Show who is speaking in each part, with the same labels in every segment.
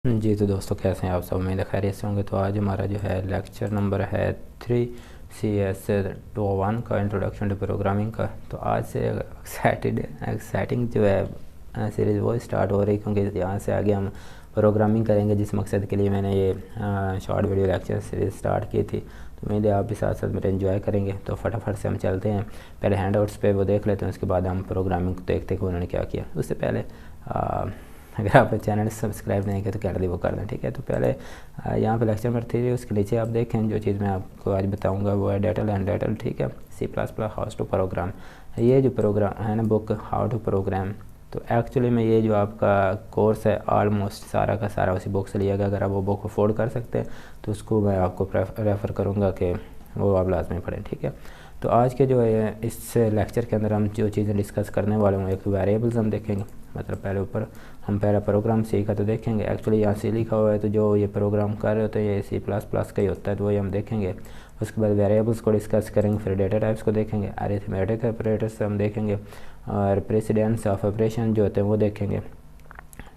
Speaker 1: जी तो दोस्तों, कैसे हैं आप सब? उम्मीद है खैरियत से होंगे। तो आज हमारा जो है लेक्चर नंबर है 3CS21 का, इंट्रोडक्शन टू प्रोग्रामिंग का। तो आज से एक्साइटिंग जो है सीरीज़ वो स्टार्ट हो रही, क्योंकि यहाँ से आगे हम प्रोग्रामिंग करेंगे, जिस मकसद के लिए मैंने ये short video lecture series start की थी। तो उम्मीद है आप भी साथ साथ मेरे एंजॉय करेंगे। तो फटाफट से हम चलते हैं, पहले हैंड आउट्स पे वो देख लेते हैं, उसके बाद हम प्रोग्रामिंग को देखते हैं कि उन्होंने क्या किया। उससे पहले अगर आप चैनल सब्सक्राइब नहीं किया तो कर दी वो कर दें, ठीक है। तो पहले यहाँ पे लेक्चर नंबर 3, उसके नीचे आप देखें जो चीज़ मैं आपको आज बताऊंगा वो है डेटल एंड डेटल, ठीक है। C++ हाउ टू प्रोग्राम, ये जो प्रोग्राम है ना, बुक हाउ टू प्रोग्राम। तो एक्चुअली में ये जो आपका कोर्स है ऑलमोस्ट सारा का सारा उसी बुक से लिया गया। अगर आप वो बुक अफोर्ड कर सकते हैं तो उसको मैं आपको रेफ़र करूँगा कि वो आप लाजमी पढ़ें, ठीक है। तो आज के जो है इस लेक्चर के अंदर हम जो चीज़ें डिस्कस करने वाले हैं, एक तो वेरिएबल्स हम देखेंगे, मतलब पहले ऊपर हम पहला प्रोग्राम सीखा तो देखेंगे। एक्चुअली यहाँ से लिखा हुआ है, तो जो ये प्रोग्राम कर रहे होते हैं ये C++ का ही होता है, तो वही हम देखेंगे। उसके बाद वेरिएबल्स को डिस्कस करेंगे, फिर डेटा टाइप्स को देखेंगे, अरिथमेटिक ऑपरेटर्स हम देखेंगे, और प्रेसिडेंस ऑफ ऑपरेशन जो होते हैं वो देखेंगे,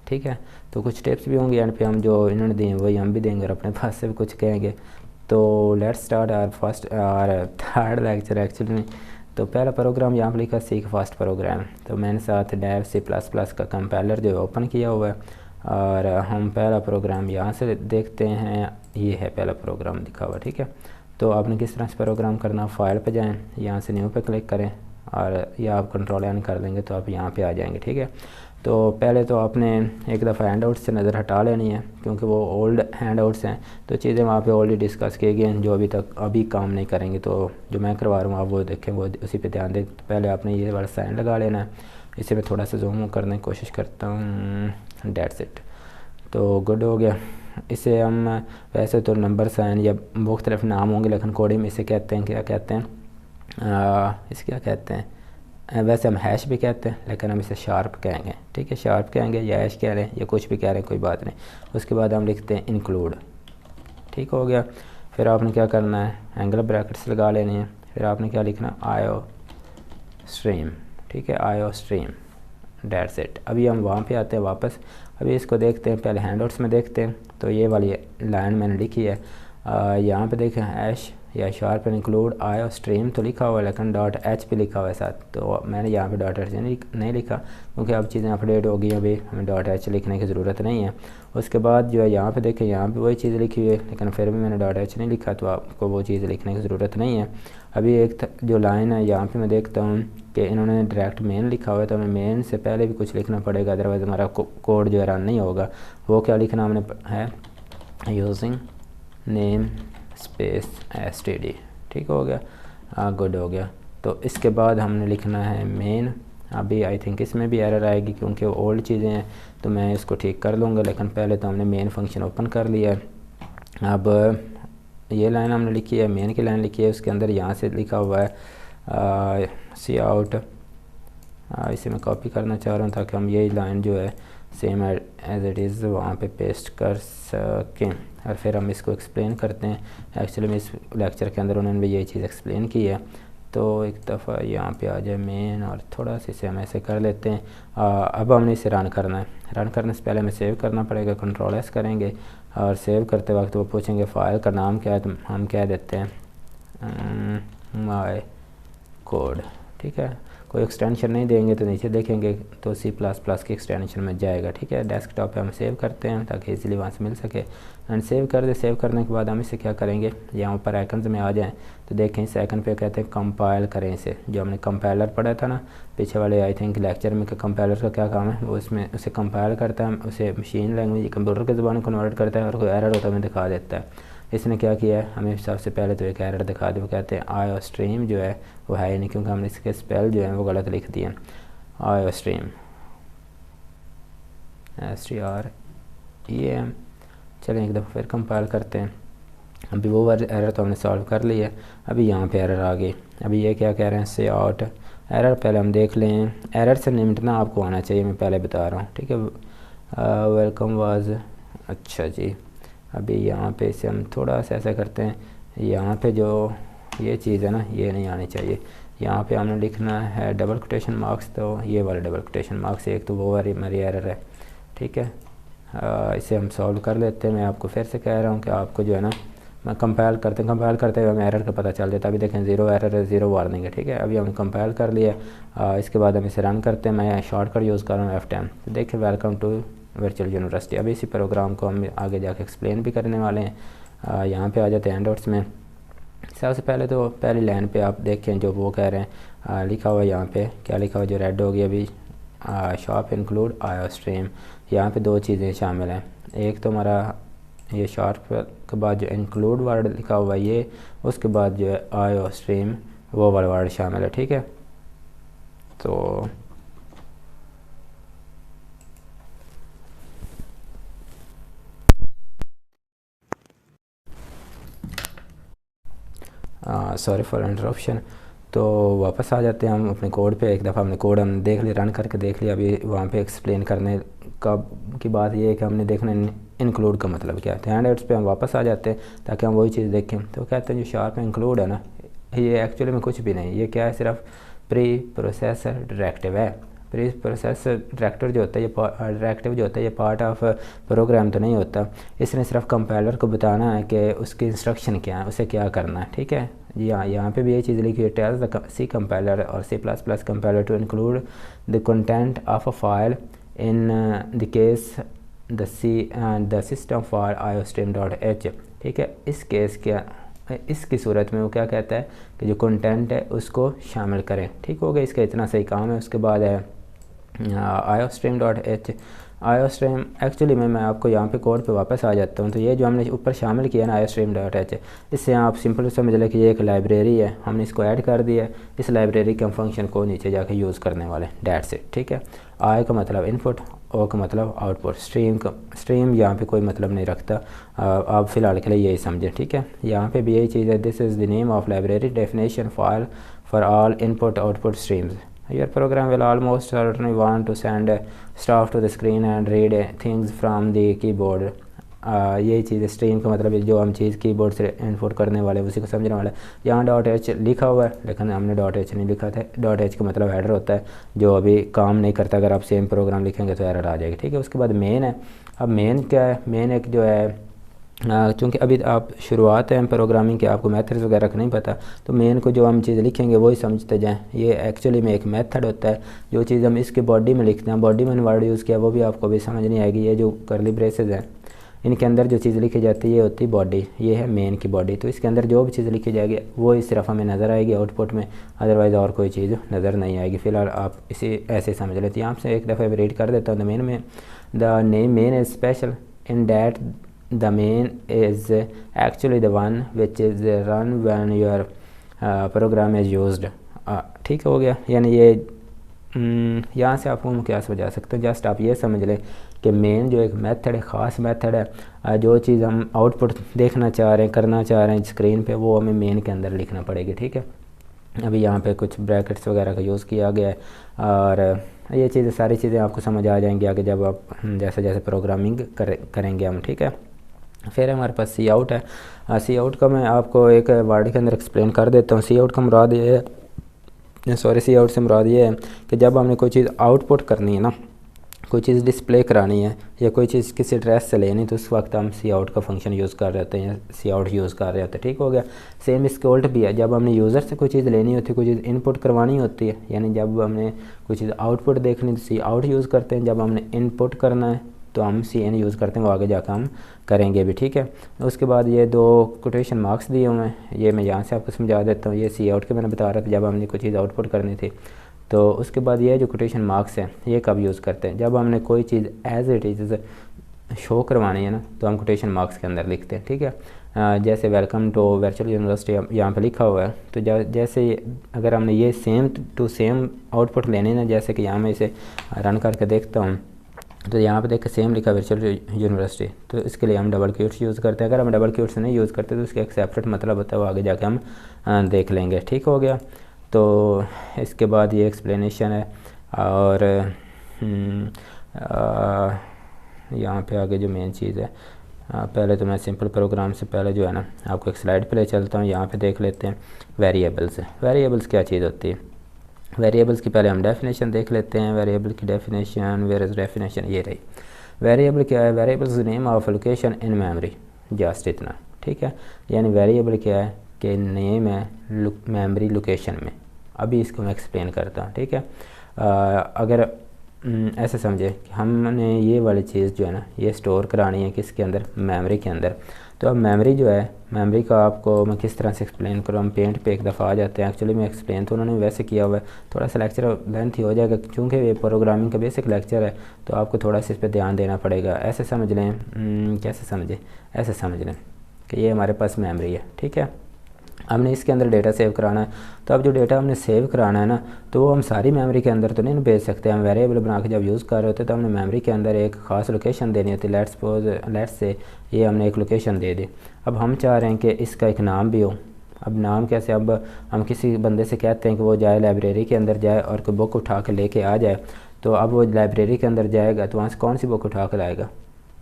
Speaker 1: ठीक है। तो कुछ टिप्स भी होंगे एंड पे, हम जो इन्होंने दिए वही हम भी देंगे और अपने पास से भी कुछ कहेंगे। तो लेट्स स्टार्ट आवर फर्स्ट और थर्ड लेक्चर एक्चुअली में। तो पहला प्रोग्राम यहाँ पर लिखा सीख फास्ट प्रोग्राम। तो मैंने साथ डेव C++ का कंपाइलर जो है ओपन किया हुआ है, और हम पहला प्रोग्राम यहाँ से देखते हैं। ये है पहला प्रोग्राम दिखा हुआ, ठीक है। तो आपने किस तरह से प्रोग्राम करना, फाइल पे जाएं, यहाँ से न्यू पे क्लिक करें, और या आप कंट्रोल एन कर देंगे तो आप यहाँ पे आ जाएंगे, ठीक है। तो पहले तो आपने एक दफ़ा हैंड आउट्स से नज़र हटा लेनी है, क्योंकि वो ओल्ड हैंड आउट्स हैं, तो चीज़ें वहाँ पे ऑलरेडी डिस्कस की गई हैं जो अभी काम नहीं करेंगे। तो जो मैं करवा रहा हूँ आप वो देखें, वो उसी पे ध्यान दें। तो पहले आपने ये वाला साइन लगा लेना है। इसे मैं थोड़ा सा जूम करने की कोशिश करता हूँ, डेट्स इट। तो गुड हो गया। इसे हम वैसे तो नंबर साइन या मुख्तलिफ नाम होंगे, लेकिन कोडिंग में इसे कहते हैं, क्या कहते हैं, इसे क्या कहते हैं, वैसे हम हैश भी कहते हैं, लेकिन हम इसे शार्प कहेंगे, ठीक है। शार्प कहेंगे या हैश कह रहे हैं या कुछ भी कह रहे हैं, कोई बात नहीं। उसके बाद हम लिखते हैं इंक्लूड, ठीक हो गया। फिर आपने क्या करना है, एंगल ब्रैकेट्स लगा लेनी है। फिर आपने क्या लिखना, आयो स्ट्रीम, ठीक है, आयो स्ट्रीम, डेट्स इट। अभी हम वहाँ पे आते हैं वापस। अभी इसको देखते हैं, पहले हैंडआउट्स में देखते हैं। तो ये वाली लाइन मैंने लिखी है, यहाँ पे देखें हैश या शार्प इंक्लूड आयो स्ट्रीम तो लिखा हुआ है, लेकिन .h भी लिखा हुआ है साथ। तो मैंने यहाँ पे .h नहीं लिखा, क्योंकि अब चीज़ें अपडेट हो गई, अभी हमें .h लिखने की ज़रूरत नहीं है। उसके बाद जो है यहाँ पे देखें, यहाँ पे वही चीज़ लिखी हुई है, लेकिन फिर भी मैंने .h नहीं लिखा, तो आपको वो चीज़ लिखने की ज़रूरत नहीं है। अभी एक जो लाइन है यहाँ पर मैं देखता हूँ कि इन्होंने डायरेक्ट मेन लिखा हुआ है, तो हमें मेन से पहले भी कुछ लिखना पड़ेगा, अदरवाइज़ हमारा कोड जो है रन नहीं होगा। वो क्या लिखना हमने है, यूजिंग नेम स्पेस std, ठीक हो गया, गुड हो गया। तो इसके बाद हमने लिखना है मेन। अभी आई थिंक इसमें भी एरर आएगी, क्योंकि ओल्ड चीज़ें हैं, तो मैं इसको ठीक कर लूँगा, लेकिन पहले तो हमने मेन फंक्शन ओपन कर लिया है। अब ये लाइन हमने लिखी है, मेन की लाइन लिखी है, उसके अंदर यहाँ से लिखा हुआ है सी आउट। इसे मैं कॉपी करना चाह रहा हूँ ताकि हम यही लाइन जो है सेम एज इट इज़ वहाँ पे पेस्ट कर सकें, और फिर हम इसको एक्सप्लेन करते हैं। एक्चुअली में इस लेक्चर के अंदर उन्होंने भी यही चीज़ एक्सप्लेन की है। तो एक दफ़ा यहाँ पे आ जाए मेन, और थोड़ा सा इसे हम ऐसे कर लेते हैं। अब हमने इसे रन करना है। रन करने से पहले हमें सेव करना पड़ेगा, कंट्रोल एस करेंगे, और सेव करते वक्त वो पूछेंगे फ़ाइल का नाम क्या है, तो हम कह देते हैं माई कोड, ठीक है। कोई एक्सटेंशन नहीं देंगे, तो नीचे देखेंगे तो C++ की एक्सटेंशन में जाएगा, ठीक है। डेस्कटॉप पे हम सेव करते हैं ताकि इजीली वहाँ से मिल सके, एंड सेव कर दे। सेव करने के बाद हम इसे क्या करेंगे, यहाँ ऊपर आइकन्स में आ जाएं तो देखें इस आइकन पे कहते हैं कंपाइल करें इसे। जो हमने कंपाइलर पढ़ा था ना पीछे वाले आई थिंक लेक्चर में, कि कंपाइलर का क्या काम है, वो इसमें उसे कंपाइल करता है, उसे मशीन लैंग्वेज कंप्यूटर की ज़बान कन्वर्ट करता है, और कोई एरर होता है हमें दिखा देता है। इसने क्या किया है, हमें सबसे पहले तो एक एरर दिखा दे, वो कहते हैं आयो स्ट्रीम जो है वो है ही नहीं, क्योंकि हमने इसके स्पेल जो है वो गलत लिख दिए। आयो स्ट्रीम STREAM। चलें एक दफ़ा फिर कंपाइल करते हैं। अभी वो एरर तो हमने सॉल्व कर लिया है, अभी यहाँ पे एरर आ गई। अभी ये क्या कह रहे हैं, से आउट एरर। पहले हम देख लें, एरर से निपटना आपको आना चाहिए, मैं पहले बता रहा हूँ, ठीक है। वेलकम वाज, अच्छा जी। अभी यहाँ पे इसे हम थोड़ा सा ऐसा करते हैं, यहाँ पे जो ये चीज़ है ना ये नहीं आनी चाहिए। यहाँ पे हमने लिखना है डबल कोटेशन मार्क्स, तो ये वाले डबल कोटेशन मार्क्स, एक तो वो वाली हमारी एरर है, ठीक है। इसे हम सॉल्व कर लेते हैं। मैं आपको फिर से कह रहा हूँ कि आपको जो है ना मैं कंपाइल करते हुए हमें एरर का पता चल जाता है। अभी देखें 0 एरर है, 0 वार्निंग है, ठीक है। अभी हमने कंपाइल कर लिया। इसके बाद हम इसे रन करते हैं। मैं शॉर्टकट यूज़ कर रहा हूँ F10। तो देखिए वेलकम टू वर्चुअल यूनिवर्सिटी। अभी इसी प्रोग्राम को हम आगे जाके एक्सप्लेन भी करने वाले हैं। यहाँ पे आ जाते हैं हैंडआउट्स में। सबसे पहले तो पहली लाइन पे आप देखें जो वो कह रहे हैं, लिखा हुआ यहाँ पे क्या लिखा हुआ जो रेड हो गया अभी, शॉप इंक्लूड आयो स्ट्रीम। यहाँ पे दो चीज़ें शामिल हैं। एक तो हमारा ये शॉर्ट के बाद जो इंक्लूड वर्ड लिखा हुआ है ये, उसके बाद जो है आयो स्ट्रीम वो वाला वर्ड शामिल है, ठीक है। तो सॉरी फॉर इंटरप्शन। तो वापस आ जाते हैं हम अपने कोड पे। एक दफ़ा हमने कोड हम देख लिया, रन करके देख लिया। अभी वहाँ पे एक्सप्लेन करने का की बात ये है कि हमने देखना इंक्लूड का मतलब क्या है। तो हैंडआउट्स पे हम वापस आ जाते हैं ताकि हम वही चीज़ देखें। तो कहते हैं जो शार्प इंक्लूड है ना, ये एक्चुअली में कुछ भी नहीं, ये क्या है, सिर्फ प्री प्रोसेसर डायरेक्टिव है। प्री प्रोसेसर डायरेक्टिव जो होता है ये पार्ट ऑफ प्रोग्राम तो नहीं होता। इसने सिर्फ कंपाइलर को बताना है कि उसकी इंस्ट्रक्शन क्या है, उसे क्या करना है, ठीक है। जी हाँ, यहाँ पे भी ये चीज़ लिखी है, टेल्स द सी कंपाइलर और C++ compiler to include the content of a file in the case the system file iostream.h, ठीक है। इस केस के इसकी सूरत में वो क्या कहता है कि जो कंटेंट है उसको शामिल करें, ठीक हो गया। इसका इतना सही काम है। उसके बाद है iostream.h। iostream एक्चुअली मैं आपको यहाँ पे कोड पे वापस आ जाता हूँ। तो ये जो हमने ऊपर शामिल किया ना iostream.h, इससे आप सिंपल समझ लें कि ये एक लाइब्रेरी है, हमने इसको ऐड कर दिया। इस लाइब्रेरी के हम फंक्शन को नीचे जाके यूज़ करने वाले, डेट्स इट, ठीक है। आई का मतलब इनपुट, ओ का मतलब आउटपुट, स्ट्रीम यहाँ पे कोई मतलब नहीं रखता। आप फ़िलहाल के लिए यही समझें, ठीक है। यहाँ पे भी यही चीज़ है, this is the name of library definition file for all input output streams. Your program will almost certainly want to send stuff to the screen and read things from the keyboard। यही चीज़ stream का मतलब जो हम चीज़ keyboard से input करने वाले उसी को समझने वाला है। यहाँ .h लिखा हुआ है लेकिन हमने .h नहीं लिखा था। .h का मतलब हेडर होता है जो अभी काम नहीं करता। अगर आप सेम प्रोग्राम लिखेंगे तो एरर आ जाएगी, ठीक है। उसके बाद मेन है। अब मेन क्या है, मेन एक जो है चूँकि अभी आप शुरुआत है प्रोग्रामिंग के, आपको मेथड्स वगैरह का नहीं पता, तो मेन को जो हम चीज़ लिखेंगे वही समझते जाएं। ये एक्चुअली में एक मेथड होता है। जो चीज़ हम इसके बॉडी में लिखते हैं, बॉडी में वर्ड यूज़ किया वो भी आपको अभी समझ नहीं आएगी। ये जो करली ब्रेसेस हैं इनके अंदर जो चीज़ लिखी जाती है ये होती है बॉडी, ये है मेन की बॉडी। तो इसके अंदर जो भी चीज़ लिखी जाएगी वो सिर्फ हमें नज़र आएगी आउटपुट में, अदरवाइज़ और कोई चीज़ नज़र नहीं आएगी। फ़िलहाल आप इसे ऐसे समझ लेते हैं। यहाँ से एक दफ़ा रीड कर देता हूँ। मेन में the name main is special in that the main is actually the one which is run when your program is used। ठीक हो गया। यानी ये यहाँ से आपको हम क्या समझा सकते हैं, जस्ट आप ये समझ लें कि मेन जो एक मेथड है, ख़ास मेथड है। जो चीज़ हम आउटपुट देखना चाह रहे हैं, करना चाह रहे हैं स्क्रीन पे, वो हमें मेन के अंदर लिखना पड़ेगी, ठीक है। अभी यहाँ पे कुछ ब्रैकेट्स वगैरह का यूज़ किया गया है और ये चीज़ें सारी चीज़ें आपको समझ आ जाएंगी आगे जब आप जैसे जैसे प्रोग्रामिंग करेंगे हम, ठीक है। फिर हमारे पास सी आउट है। सी आउट का मैं आपको एक वर्ड के अंदर एक्सप्लेन कर देता हूँ। सी आउट का मुराद ये है, सी आउट से मुराद ये है कि जब हमने कोई चीज़ आउटपुट करनी है ना, कोई चीज़ डिस्प्ले करानी है या कोई चीज़ किसी एड्रेस से लेनी, तो उस वक्त हम सी आउट का फंक्शन यूज़ कर रहे होते हैं या सी आउट यूज़ कर रहे होते हैं, ठीक हो गया। सेम इसके उल्ट भी है। जब हमने यूज़र से कोई चीज़ लेनी होती है, कोई चीज़ इनपुट करवानी होती है, यानी जब हमने कोई चीज़ आउटपुट देखनी तो सी आउट यूज़ करते हैं। जब हमने इनपुट करना है तो हम सी एन यूज़ करते हैं, वो आगे जाकर हम करेंगे भी, ठीक है। उसके बाद ये दो कोटेशन मार्क्स दिए हुए हैं, ये मैं यहाँ से आपको समझा देता हूँ। ये सी आउट के मैंने बता रहा था जब हमने कोई चीज़ आउटपुट करनी थी। तो उसके बाद ये जो कोटेशन मार्क्स हैं ये कब यूज़ करते हैं, जब हमने कोई चीज़ एज इट इज़ शो करवानी है ना, तो हम कोटेशन मार्क्स के अंदर लिखते हैं, ठीक है। जैसे वेलकम टू वर्चुअल यूनिवर्सिटी यहाँ पे लिखा हुआ है, तो जैसे अगर हमने ये सेम टू सेम आउटपुट लेने ना, जैसे कि यहाँ मैं इसे रन करके देखता हूँ तो यहाँ पे देख सेम लिखा वर्चुअल यूनिवर्सिटी, तो इसके लिए हम डबल क्यूट्स यूज़ करते हैं। अगर हम डबल क्यूट्स नहीं यूज़ करते तो उसका एक सेपरेट मतलब होता है, वो आगे जाके हम देख लेंगे, ठीक हो गया। तो इसके बाद ये एक्सप्लेनेशन है और यहाँ पे आगे जो मेन चीज़ है, पहले तो मैं सिंपल प्रोग्राम से पहले जो है ना आपको एक स्लाइड पे ले चलता हूँ। यहाँ पे देख लेते हैं वेरिएबल्स। वेरिएबल्स क्या चीज़ होती है, वेरिएबल्स की पहले हम डेफिनेशन देख लेते हैं। वेरिएबल की डेफिनेशन, वेयर इज़ डेफिनेशन, ये रही। वेरिएबल क्या है, variable name of location in memory, just इतना, ठीक है। यानी वेरिएबल क्या है कि नेम है मेमोरी लोकेशन में। अभी इसको मैं एक्सप्लेन करता हूँ, ठीक है। अगर ऐसे समझे कि हमने ये वाली चीज़ जो है ना ये स्टोर करानी है किसके अंदर, मेमोरी के अंदर। तो अब मेमोरी जो है, मेमोरी का आपको मैं किस तरह से एक्सप्लेन करूँ, हम पेंट पे एक दफ़ा आ जाते हैं। एक्चुअली मैं एक्सप्लेन तो उन्होंने वैसे किया हुआ है, थोड़ा सा लेक्चर लेंथ ही हो जाएगा क्योंकि ये प्रोग्रामिंग का बेसिक लेक्चर है, तो आपको थोड़ा सा इस पर ध्यान देना पड़ेगा। ऐसे समझ लें, कैसे समझें, ऐसे समझ लें कि ये हमारे पास मेमोरी है, ठीक है। हमने इसके अंदर डेटा सेव कराना है, तो अब जो डेटा हमने सेव कराना है ना, तो वो हम सारी मेमोरी के अंदर तो नहीं भेज सकते। हम वेरिएबल बना के जब यूज़ कर रहे होते हैं तो हमने मेमोरी के अंदर एक ख़ास लोकेशन देनी होती है। लेट्स से ये हमने एक लोकेशन दे दी। अब हम चाह रहे हैं कि इसका एक नाम भी हो। अब नाम कैसे, अब हम किसी बंदे से कहते हैं कि वो जाए लाइब्रेरी के अंदर जाए और कोई बुक उठा के लेके आ जाए, तो अब वो लाइब्रेरी के अंदर जाएगा तो वहाँ से कौन सी बुक उठा कर लाएगा,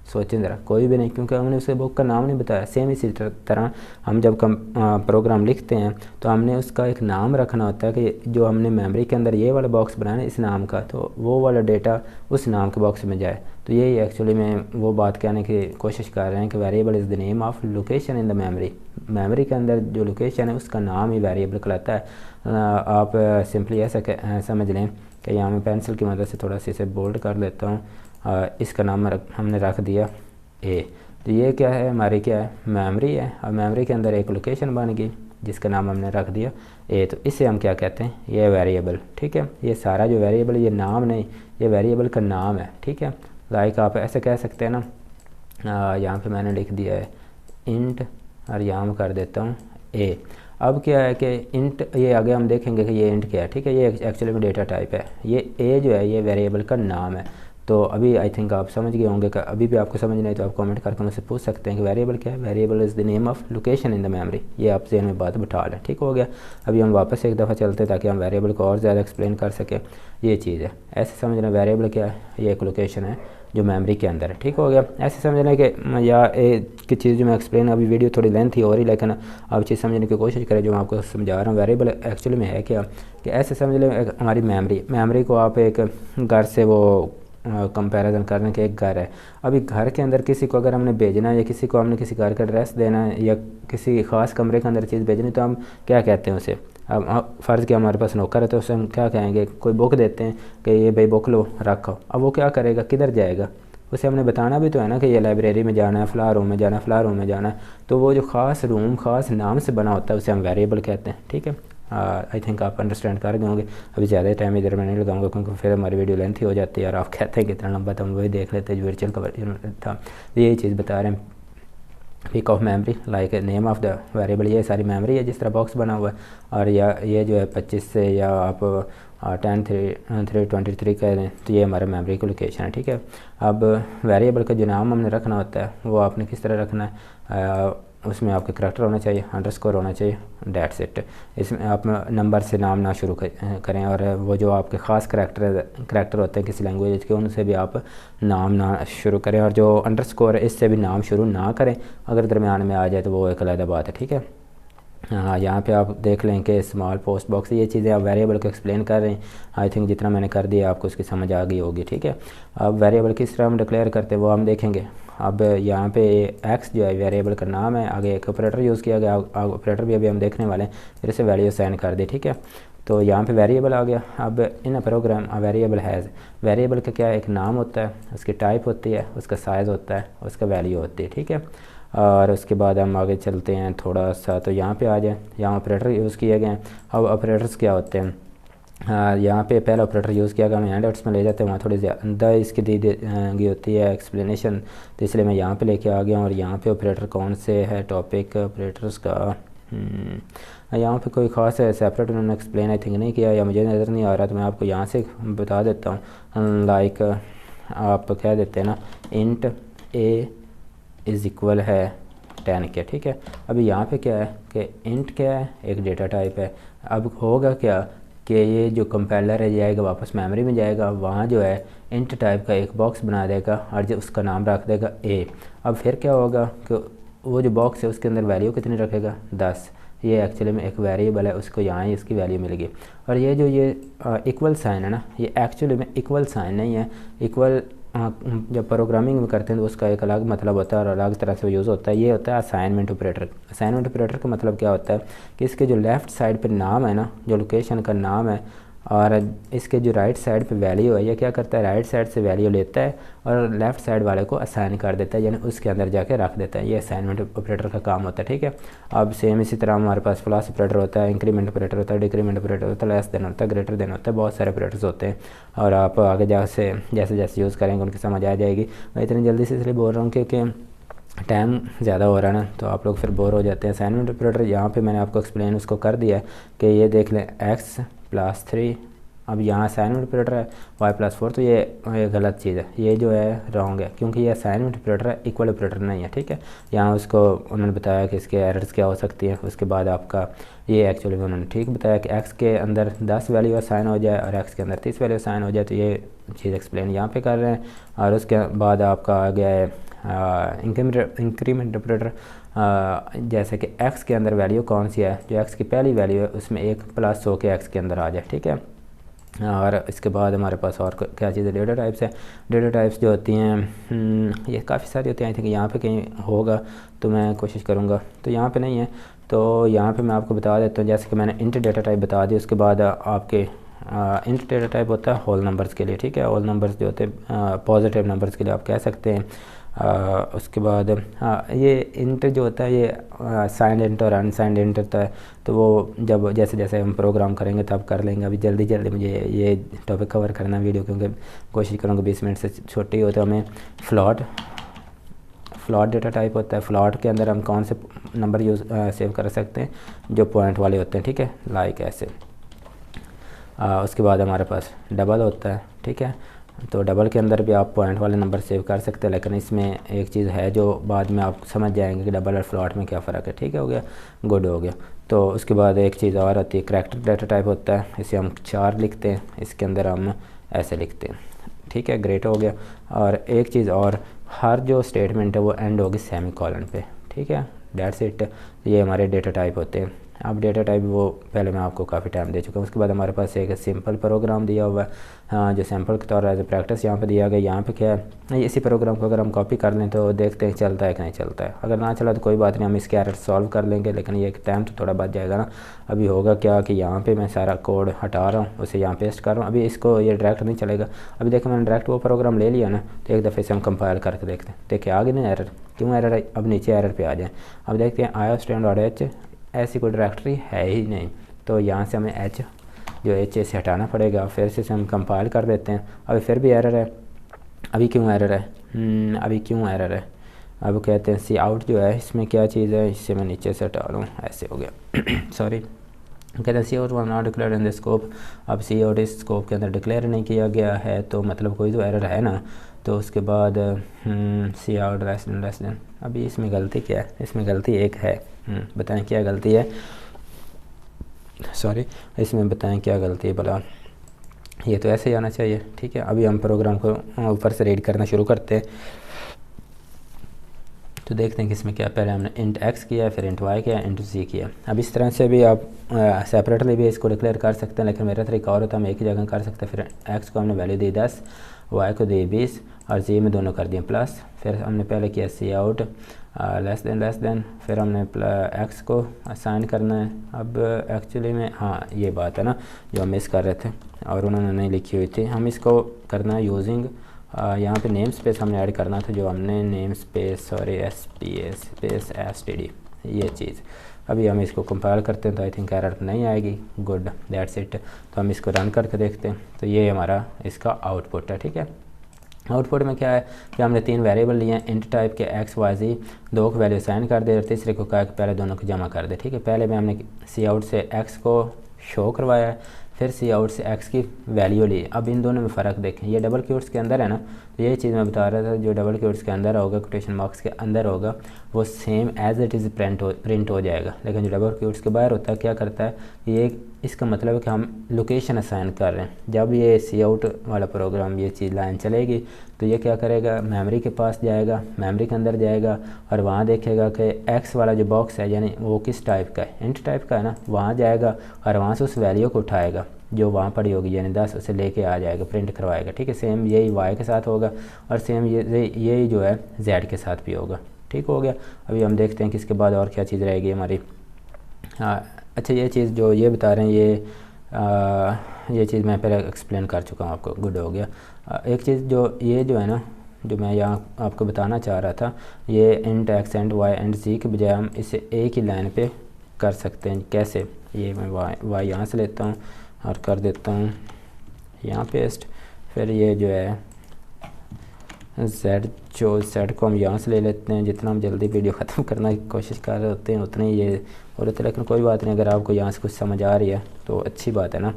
Speaker 1: सोचें ज़रा, कोई भी नहीं, क्योंकि हमने उसे बुक का नाम नहीं बताया। सेम इसी तरह हम जब प्रोग्राम लिखते हैं तो हमने उसका एक नाम रखना होता है कि जो हमने मेमोरी के अंदर ये वाला बॉक्स बनाया है इस नाम का, तो वो वाला डेटा उस नाम के बॉक्स में जाए। तो यही एक्चुअली में वो बात कहने की कोशिश कर रहे हैं कि variable is the name of location in the memory. Memory के अंदर जो लोकेशन है उसका नाम ही वेरिएबल कहलाता है। आप सिंपली ऐसा समझ लें कि यहाँ मैं पेंसिल की मदद से थोड़ा सा इसे बोल्ड कर लेता हूँ। इसका नाम हमने रख दिया ए। तो ये क्या है, हमारी क्या है, मेमोरी है। और मेमोरी के अंदर एक लोकेशन बन गई जिसका नाम हमने रख दिया ए। तो इसे हम क्या कहते हैं, ये वेरिएबल, ठीक है। ये सारा जो वेरिएबल, ये नाम नहीं, ये वेरिएबल का नाम है, ठीक है। लाइक आप ऐसे कह सकते हैं ना, यहाँ पे मैंने लिख दिया है इंट और यहाँ मैं कर देता हूँ ए। अब क्या है कि इंट, ये आगे हम देखेंगे कि ये इंट क्या है, ठीक है। ये एक्चुअली में डेटा टाइप है। ये ए जो है ये वेरिएबल का नाम है। तो अभी आई थिंक आप समझ गए होंगे। अभी भी आपको समझ नहीं तो आप कमेंट करके मुझसे पूछ सकते हैं कि वेरिएबल क्या है। Variable is the name of location in the memory. ये आप ज़हन में बात बिठा लें, ठीक हो गया। अभी हम वापस एक दफ़ा चलते ताकि हम वेरिएबल को और ज़्यादा एक्सप्लेन कर सकें। ये चीज़ है, ऐसे समझना वेरिएबल क्या है, ये एक लोकेशन है जो मेमोरी के अंदर है, ठीक हो गया। ऐसे समझना कि या एक चीज़ जो मैं एक्सप्लेन, अभी वीडियो थोड़ी लेंथ ही हो रही, लेकिन आप चीज़ समझने की कोशिश करें जो मैं आपको समझा रहा हूँ। वेरिएबल एक्चुअली में है क्या कि ऐसे समझ लें हमारी मेमोरी को आप एक घर से वो कंपैरिजन करने के एक घर है। अभी घर के अंदर किसी को अगर हमने भेजना है या किसी को हमने किसी घर का एड्रेस देना है या किसी ख़ास कमरे के अंदर चीज़ भेजनी, तो हम क्या कहते हैं उसे, अब फ़र्ज़ किया हमारे पास नौकर है तो उसे हम क्या कहेंगे, कोई बुक देते हैं कि ये भाई बुक लो रखो। अब वो क्या करेगा, किधर जाएगा, उसे हमने बताना भी तो है ना कि ये लाइब्रेरी में जाना है, फ़लाँ रूम में जाना है, फ़लाँ रूम में जाना है। तो वो जो ख़ास रूम ख़ास नाम से बना होता है उसे हम वेरिएबल कहते हैं, ठीक है। आई थिंक आप अंडरस्टैंड कर गए होंगे। अभी ज़्यादा टाइम इधर मैं नहीं लगाऊंगा क्योंकि फिर हमारी वीडियो लेंथ ही हो जाती है और आप कहते हैं कि इतना लंबा, तो हम वही देख लेते हैं जो वर्चुअल कवर था। तो यही चीज़ बता रहे हैं, pick of memory like name of the variable. ये सारी मेमोरी है जिस तरह बॉक्स बना हुआ है। और या ये जो है 25 से या आप 10/3/23 कह लें, तो ये हमारा मेमोरी की लोकेशन है, ठीक है। अब वेरिएबल का जो नाम हमने रखना होता है वो आपने किस तरह रखना है, उसमें आपके करैक्टर होना चाहिए, अंडरस्कोर होना चाहिए, डेट्स इट। इसमें आप नंबर से नाम ना शुरू करें। और वो जो आपके ख़ास करैक्टर होते हैं किसी लैंग्वेज के, उनसे भी आप नाम ना शुरू करें। और जो अंडरस्कोर है इससे भी नाम शुरू ना करें। अगर दरमियान में आ जाए तो वो एक अलग बात है, ठीक है। हाँ, यहाँ पे आप देख लें कि स्मॉल पोस्ट बॉक्स, ये चीज़ें आप वेरिएबल को एक्सप्लेन कर रहे हैं। आई थिंक जितना मैंने कर दिया आपको उसकी समझ आ गई होगी, ठीक है। अब वेरिएबल किस तरह हम डिक्लेयर करते हैं वो हम देखेंगे। अब यहाँ पे एक्स जो है वेरिएबल का नाम है, आगे एक ऑपरेटर यूज़ किया गया, ऑपरेटर भी अभी हम देखने वाले हैं, फिर इसे वैल्यू साइन कर दी, ठीक है। तो यहाँ पे वेरिएबल आ गया। अब इन प्रोग्राम वेरिएबल हैज़, वेरिएबल का क्या एक नाम होता है, उसकी टाइप होती है, उसका साइज़ होता है, उसका वैल्यू होती है, ठीक है। और उसके बाद हम आगे चलते हैं थोड़ा सा, तो यहाँ पे आ जाए, यहाँ ऑपरेटर यूज़ किए गए हैं। अब ऑपरेटर्स क्या होते हैं, यहाँ पे पहला ऑपरेटर यूज़ किया गया, हम हैंड आउट्स में ले जाते हैं, वहाँ थोड़ी ज़्यादा इसकी दी गई होती है एक्सप्लेनेशन, तो इसलिए मैं यहाँ पे लेके आ गया हूँ। और यहाँ पे ऑपरेटर कौन से है, टॉपिक ऑपरेटर्स का यहाँ पे कोई ख़ास है सेपरेट उन्होंने एक्सप्लेन आई थिंक नहीं किया, या मुझे नज़र नहीं आ रहा, तो मैं आपको यहाँ से बता देता हूँ। लाइक आप कह देते हैं ना, इंट ए इज़ इक्वल है 10 के, ठीक है। अभी यहाँ पे क्या है कि इंट क्या है, एक डेटा टाइप है। अब होगा क्या कि ये जो कंपाइलर है जाएगा वापस मेमोरी में जाएगा, वहाँ जो है इंट टाइप का एक बॉक्स बना देगा और जो उसका नाम रख देगा ए। अब फिर क्या होगा कि वो जो बॉक्स है उसके अंदर वैल्यू कितनी रखेगा, 10। ये एक्चुअली में एक वेरिएबल है, उसको यहाँ ही इसकी वैल्यू मिलेगी। और ये जो ये इक्वल साइन है ना, ये एक्चुअली में इक्वल साइन नहीं है। इक्वल जब प्रोग्रामिंग में करते हैं तो उसका एक अलग मतलब होता है और अलग तरह से यूज़ होता है। ये होता है असाइनमेंट ऑपरेटर। असाइनमेंट ऑपरेटर का मतलब क्या होता है कि इसके जो लेफ़्ट साइड पे नाम है ना, जो लोकेशन का नाम है, और इसके जो राइट साइड पे वैल्यू है, ये क्या करता है, राइट साइड से वैल्यू लेता है और लेफ़्ट साइड वाले को असाइन कर देता है, यानी उसके अंदर जाके रख देता है। ये असाइनमेंट ऑपरेटर का काम होता है, ठीक है। अब सेम इसी तरह हमारे पास प्लस ऑपरेटर होता है, इंक्रीमेंट ऑपरेटर होता है, डिक्रीमेंट ऑपरेटर होता है, लेस देन होता है, ग्रेटर देन होता है, बहुत सारे ऑपरेटर्स होते हैं और आप आगे जैसे जैसे यूज़ करेंगे उनकी समझ आ जाएगी। मैं इतनी जल्दी से इसलिए बोल रहा हूँ क्योंकि टाइम ज़्यादा हो रहा है ना, तो आप लोग फिर बोर हो जाते हैं। असाइनमेंट ऑपरेटर यहाँ पे मैंने आपको एक्सप्लेन उसको कर दिया है कि ये देख लें x+3। अब यहाँ असाइनमेंट ऑपरेटर है y+4, तो ये गलत चीज़ है, ये जो है रॉन्ग है, क्योंकि ये असाइनमेंट ऑपरेटर है, इक्वल ऑपरेटर नहीं है, ठीक है। यहाँ उसको उन्होंने बताया कि इसके एरर्स क्या हो सकती हैं। उसके बाद आपका ये एक्चुअली में उन्होंने ठीक बताया कि x के अंदर 10 वैल्यू असाइन हो जाए और x के अंदर 30 वैल्यू असाइन हो जाए, तो ये चीज़ एक्सप्लेन यहाँ पे कर रहे हैं। और उसके बाद आपका आ गया है इंक्रीमेंट ऑपरेटर, जैसे कि x के अंदर वैल्यू कौन सी है, जो x की पहली वैल्यू है उसमें एक प्लस हो के x के अंदर आ जाए, ठीक है। और इसके बाद हमारे पास और क्या चीज़ है, डेटा टाइप्स है। डेटा टाइप्स जो होती हैं ये काफ़ी सारी होती हैं। आई थिंक यहाँ पे कहीं होगा तो मैं कोशिश करूँगा, तो यहाँ पे नहीं है, तो यहाँ पे मैं आपको बता देता हूँ। जैसे कि मैंने इंट डेटा टाइप बता दी, उसके बाद आपके इंट डेटा टाइप होता है होल नंबर्स के लिए, ठीक है। होल नंबर्स जो होते हैं पॉजिटिव नंबर्स के लिए आप कह सकते हैं। उसके बाद ये इंट जो होता है ये साइंड इंट और अनसाइंड इंट होता है, तो वो जब जैसे जैसे हम प्रोग्राम करेंगे तब कर लेंगे। अभी जल्दी जल्दी मुझे ये टॉपिक कवर करना वीडियो, क्योंकि कोशिश करूँगा 20 मिनट से छोटी हो। तो हमें फ्लॉट डेटा टाइप होता है। फ्लॉट के अंदर हम कौन से नंबर सेव कर सकते हैं, जो पॉइंट वाले होते हैं, ठीक है, लाइक ऐसे। उसके बाद हमारे पास डबल होता है, ठीक है। तो डबल के अंदर भी आप पॉइंट वाले नंबर सेव कर सकते हैं, लेकिन इसमें एक चीज़ है जो बाद में आप समझ जाएंगे कि डबल और फ्लॉट में क्या फ़र्क है, ठीक है। हो गया, गुड हो गया। तो उसके बाद एक चीज़ और आती है, करैक्टर डेटा टाइप होता है। इसे हम 4 लिखते हैं, इसके अंदर हम ऐसे लिखते हैं, ठीक है, ग्रेट हो गया। और एक चीज़ और, हर जो स्टेटमेंट है वो एंड होगी सेमीकोलन पे, ठीक है, दैट्स इट। ये हमारे डेटा टाइप होते हैं। अब डेटा टाइप वो पहले मैं आपको काफ़ी टाइम दे चुका हूँ। उसके बाद हमारे पास एक सिंपल प्रोग्राम दिया हुआ है, हाँ, जो सैम्पल के तौर पर प्रैक्टिस यहाँ पे दिया गया। यहाँ पे क्या है, इसी प्रोग्राम को अगर हम कॉपी कर लें तो देखते हैं चलता है कि नहीं चलता है। अगर ना चला तो कोई बात नहीं, हम इसके एरर सॉल्व कर लेंगे, लेकिन ये टाइम तो थोड़ा बच जाएगा ना। अभी होगा क्या कि यहाँ पर मैं सारा कोड हटा रहा हूँ, उसे यहाँ पेस्ट कर रहा हूँ। अभी इसको ये डायरेक्ट नहीं चलेगा। अभी देखो मैंने डायरेक्ट वो प्रोग्राम ले लिया ना, तो एक दफ़े से हम कंपाइल करके देखते हैं। देखिए आगे ना एरर, क्यों एरर है, अब नीचे एरर पे आ जाए। अब देखते हैं IOStream.h ऐसी कोई डायरेक्टरी है ही नहीं, तो यहाँ से हमें h जो h से हटाना पड़ेगा। फिर से हम कंपाइल कर देते हैं। अभी फिर भी एरर है। अभी क्यों एरर है, अभी क्यों एरर है। अब कहते हैं सी आउट जो है, इसमें क्या चीज़ है, इससे मैं नीचे से हटा लूँ, ऐसे हो गया सॉरी। कहते हैं cout was not declared in the scope. अब सी आउट इस स्कोप के अंदर डिक्लेयर नहीं किया गया है, तो मतलब कोई तो एरर है ना। तो उसके बाद सी आउट लेस देन। अभी इसमें गलती क्या है, इसमें गलती एक है, बताएं क्या गलती है, सॉरी, इसमें बताएं क्या गलती है भला। ये तो ऐसे ही आना चाहिए, ठीक है। अभी हम प्रोग्राम को ऊपर से रीड करना शुरू करते हैं, तो देखते हैं कि इसमें क्या। पहले हमने इंट x किया, फिर इंट y किया, इंट z किया। अब इस तरह से भी आप सेपरेटली भी इसको डिक्लेयर कर सकते हैं, लेकिन मेरा तरीका और होता है, हम एक ही जगह कर सकते हैं। फिर x को हमने वैल्यू दी 10, y को दी 20 और z में दोनों कर दिए प्लस। फिर हमने पहले किया सी आउट लेस देन, फिर हमने x को असाइन करना है। अब एक्चुअली में हाँ ये बात है ना जो हम मिस कर रहे थे और उन्होंने नहीं लिखी हुई थी। हम इसको करना है यूजिंग यहाँ पे नेम स्पेस हमने ऐड करना था, जो हमने नेम स्पेस सॉरी SPACE ये चीज़। अभी हम इसको कंपाइल करते हैं तो आई थिंक एरर नहीं आएगी, गुड, दैट्स इट। तो हम इसको रन करके देखते हैं, तो ये हमारा इसका आउटपुट है, ठीक है। आउटपुट में क्या है कि हमने 3 वेरिएबल लिए हैं, इंट टाइप के x y z, 2 को वैल्यू साइन कर दे और तीसरे को कहा कि पहले दोनों को जमा कर दे, ठीक है। पहले में हमने सी आउट से x को शो करवाया है, फिर सी आउट से x की वैल्यू ली। अब इन दोनों में फ़र्क देखें, ये डबल क्यूट्स के अंदर है ना, तो ये चीज़ मैं बता रहा था, जो डबल क्यूट्स के अंदर होगा, कोटेशन मार्क्स के अंदर होगा, वो same as it is print हो जाएगा। लेकिन जो डबल क्यूट्स के बाहर होता है, क्या करता है ये, इसका मतलब है कि हम लोकेशन असाइन कर रहे हैं। जब ये सी आउट वाला प्रोग्राम ये चीज़ लाइन चलेगी तो ये क्या करेगा, मेमोरी के पास जाएगा, मेमोरी के अंदर जाएगा और वहाँ देखेगा कि x वाला जो बॉक्स है यानी वो किस टाइप का है, इंट टाइप का है ना, वहाँ जाएगा और वहाँ से उस वैल्यू को उठाएगा। जो वहाँ पड़ी होगी यानी 10 उसे लेके आ जाएगा, प्रिंट करवाएगा। ठीक है, सेम यही वाई के साथ होगा और सेम यही जो है जेड के साथ भी होगा। ठीक हो गया। अभी हम देखते हैं कि इसके बाद और क्या चीज़ रहेगी हमारी। अच्छा, ये चीज़ जो ये बता रहे हैं ये चीज़ मैं पहले एक्सप्लेन कर चुका हूँ आपको, गुड हो गया। एक चीज़ जो है ना, जो मैं यहाँ आपको बताना चाह रहा था, ये int x and y and G के बजाय हम इसे एक ही लाइन पे कर सकते हैं। कैसे? ये मैं वाई यहाँ से लेता हूँ और कर देता हूँ यहाँ पेस्ट, फिर ये जो है जेड को हम यहाँ से ले लेते हैं। जितना हम जल्दी वीडियो ख़त्म करने की कोशिश कर रहे होते हैं उतने ही ये हो रहे थे, लेकिन कोई बात नहीं, अगर आपको यहाँ से कुछ समझ आ रही है तो अच्छी बात है ना,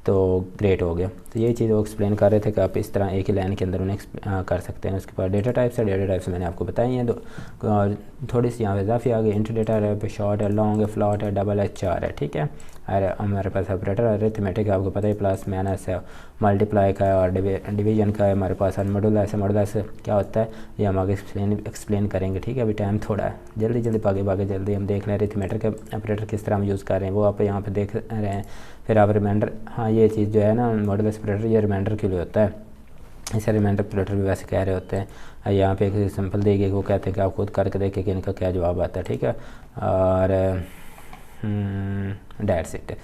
Speaker 1: तो ग्रेट हो गया। तो ये चीज़ वो एक्सप्लेन कर रहे थे कि आप इस तरह एक ही लाइन के अंदर उन्हें कर सकते हैं। उसके बाद डेटा टाइप्स है, डेटा टाइप्स मैंने आपको बताई हैं। और थोड़ी सी यहाँ पे इजाफी आ गई, इंट डेटा टाइप, शॉर्ट है, लॉन्ग है, फ्लॉट है, डबल है, चार है। ठीक है, और हमारे पास ऑपरेटर अरिथमेटिक है, आपको पता है, प्लस माइनस है, मल्टीप्लाई का है और डिवीजन का है हमारे पास, और मॉडुलस है। मॉडुलस क्या होता है ये हम आगे एक्सप्लेन करेंगे। ठीक है, अभी टाइम थोड़ा है, जल्दी भागे जल्दी हम देख लें अरिथमेटिक के ऑपरेटर किस तरह हम यूज़ कर रहे हैं, वो आप यहाँ पे देख रहे हैं। फिर आप रिमाइंडर, हाँ ये चीज़ जो है ना मॉडुलस ऑपरेटर, ये रिमाइंडर के लिए होता है। इसे रिमाइंडर ऑपरेटर भी वैसे कह रहे होते हैं। यहाँ पे एक सिंपल दी गई, वो कहते हैं कि आप खुद करके देखें कि इनका क्या जवाब आता है। ठीक है, और डेट्स इट।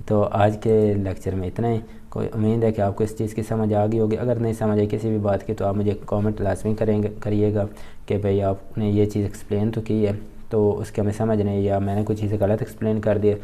Speaker 1: तो आज के लेक्चर में इतना ही। कोई उम्मीद है कि आपको इस चीज़ की समझ आ गई होगी। अगर नहीं समझ आई किसी भी बात की तो आप मुझे कमेंट लाजमी करिएगा कि भाई आपने ये चीज़ एक्सप्लेन तो की है, तो उसके हमें समझ नहीं, या मैंने कुछ चीज़ें गलत एक्सप्लेन कर दिए